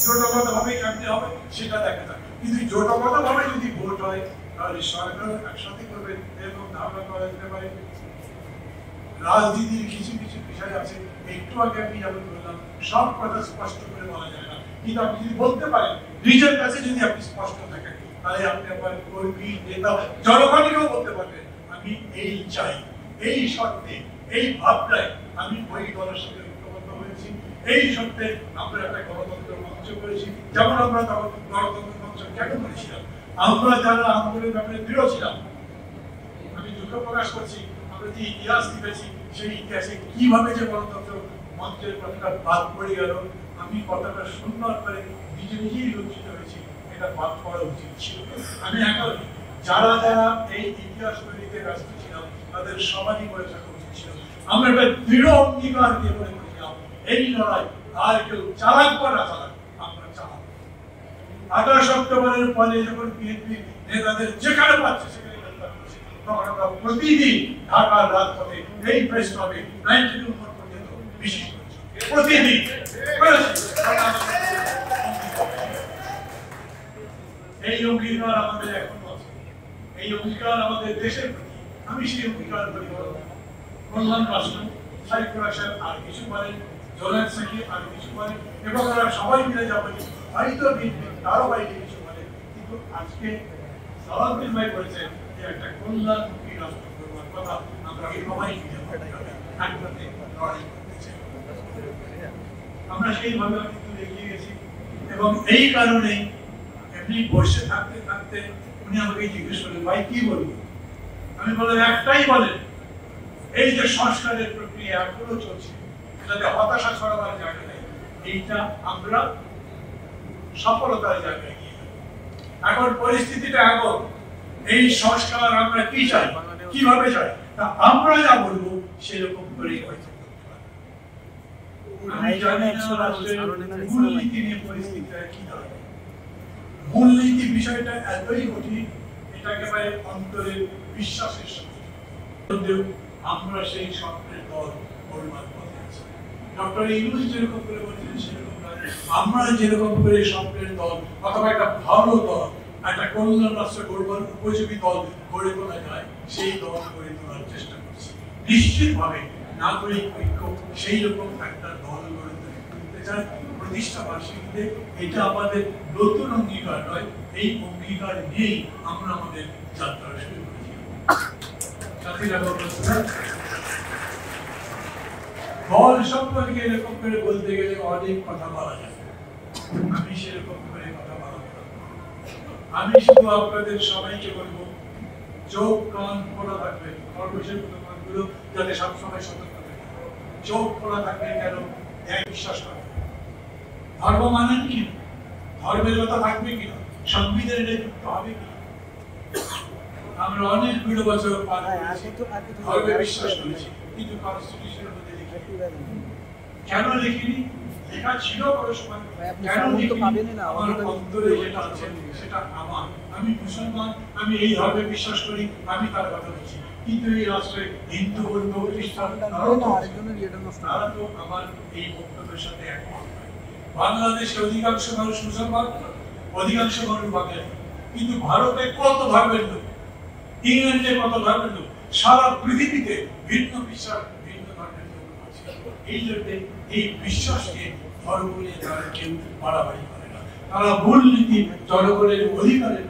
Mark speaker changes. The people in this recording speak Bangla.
Speaker 1: জোটগতভাবে কেমনে হবে সেটা দেখা যায়, কিন্তু জোটগতভাবে যদি ভোট হয় তাহলে সরকার একসাথে করবে এরকম ধারণা করা যেতে পারে। রাজনীতির কিছু কিছু বিষয় আছে, একটু আগে আমি যেমন বললাম সব কথা স্পষ্ট করে বলা যায় না, কিন্তু আপনি যদি বলতে পারেন নিজের কাছে যদি আপনি স্পষ্ট থাকেন তাহলে আপনি আপনার কর্মী নেতা জনগণকেও বলতে পারবেন আমি এই চাই, এই শর্তে, এই ভাবনায় আমি ওই দলের সাথে ঐক্যবদ্ধ হয়েছি, এই শর্তে আমরা একটা গণতন্ত্র মঞ্চ করেছি। যেমন আমরা তখন গণতন্ত্র মঞ্চ কেন করেছিলাম, আমরা যারা আন্দোলনের ব্যাপারে দৃঢ় ছিলাম। আমি দুঃখ প্রকাশ করছি আমরা যে ইতিহাস লিখেছি সেই ইতিহাসে কিভাবে যে গণতন্ত্র মঞ্চের কথাটা বাদ পড়ে গেল, আমি কথাটা শোনার পরে নিজে নিজেই লজ্জিত হয়েছি, এটা বাদ পড়া উচিত ছিল। আমি একাই যারা যারা এই ইতিহাস তৈরিতে ব্যস্ত ছিলাম তাদের সবারই করে থাকা উচিত ছিল। আমরা একটা দৃঢ় অঙ্গীকার দিয়ে মনে করেছিলাম এই লড়াই আর কেউ চালাক বা না চালাক আমরা চালাক। 28 অক্টোবরের পরে যখন বিএনপি নেতাদের যেখানে পাচ্ছে সেখানে তখন আমরা প্রতিদিন ঢাকার রাজপথে এই প্রেস ক্লাবে 92 নম্বর পর্যন্ত মিছিল করেছি, প্রতিদিন এই অঙ্গীকার আমাদের এখন আছে, এই অঙ্গীকার আমাদের দেশের প্রতি। আমি সেই অঙ্গীকার করি কল্যাণ রাষ্ট্র সাইফুর হাসান আর কিছু বলেন, জোনায়েদ সাকি আর কিছু বলেন, এবং ওরা সবাই মিলে যাবেন হয়তো তারও বাইরে কিছু বলে, কিন্তু আজকে সালাউদ্দিন ভাই বলেছেন যে একটা কল্যাণমুখী রাষ্ট্র করবার কথা আমরা সবাই মিলে একসাথে লড়াই করতে চাই। আমরা সেইভাবে কিন্তু এগিয়ে গেছি, এবং এই কারণেই এমনি বসে থাকতে থাকতে উনি আমাকে জিজ্ঞেস করলেন ভাই কি বলবো, আমি বললাম একটাই বলেন, এই যে সংস্কারের প্রক্রিয়া এখনো চলছে এটাতে হতাশা ছড়াবার জায়গা নেই, এইটা আমরা সফলতার জায়গায় গিয়ে এখন পরিস্থিতিটা এমন এই সংস্কার আমরা কি চাই কিভাবে চাই তা আমরা যা বলবো সেরকম করেই হয়তো আমি জানি না মূলনীতি নিয়ে পরিস্থিতিটা কি দাঁড়াবে। মূলনীতি বিষয়টা এতই কঠিন, এটা একেবারে অন্তরের বিশ্বাসের সাথে আমরা সেই স্বপ্নের দল গড়বার পথে আছি। ডক্টর ইউনূস যেরকম করে বলছেন সেরকম আমরা যেরকম করে স্বপ্নের দল অথবা একটা ভালো দল, একটা কল্যাণ রাষ্ট্র গড়বার উপযোগী দল গড়ে তোলা যায় সেই দল গড়ে তোলার চেষ্টা করছি। নিশ্চিতভাবে নাগরিক ঐক্য সেই রকম একটা দল গড়ে তুলতে চায় প্রতিষ্ঠা বার্ষিকীতে। এটা আমাদের নতুন অঙ্গীকার নয়, এই অঙ্গীকার নিয়েই আমরা আমাদের যাত্রা শুরু করেছি। দল সম্পর্কে এরকম করে বলতে গেলে অনেক কথা বলা যায়, আমি সেরকম করে কথা বলবো না। আমি শুধু আপনাদের সবাইকে বলবো চোখ কান খোলা থাকবে, খরগোশের মতো কানগুলো যাতে সবসময় সতর্ক থাকে। চোখ খোলা থাকবে কেন? এক বিশ্বাস করবে ধর্ম মানেন কি, ধর্মের কথা থাকবে কিনা, সংবিধানে যুক্ত হবে কিনা। আমরা অনেক 20 বছর পার করেছি, ধর্মে বিশ্বাস করেছি, কিন্তু কনস্টিটিউশনের মধ্যে কেন লিখিনি? লেখা ছিল কোনো সময়, কেন লিখিনি? আমার অন্তরে যেটা আছে সেটা আমার, আমি মুসলমান, আমি এই ধর্মে বিশ্বাস করি, আমি তার কথা বলছি। কিন্তু এই রাষ্ট্রে হিন্দু বৌদ্ধ খ্রিস্টান তারা তো আমার এই বক্তব্যের সাথে একমত। বাংলাদেশে অধিকাংশ মানুষ মুসলমান, অধিকাংশ মানুষ বাঙালি, কিন্তু ভারতে কত ধর্মের লোক, ইংল্যান্ডে কত ধর্মের লোক, সারা পৃথিবীতে ভিন্ন বিশ্বাস ভিন্ন ধর্মের লোক আছে। এই জন্য এই বিশ্বাসকে ধর্ম নিয়ে তারা কেউ বাড়াবাড়ি করে না, তারা মূলনীতি জনগণের অধিকারের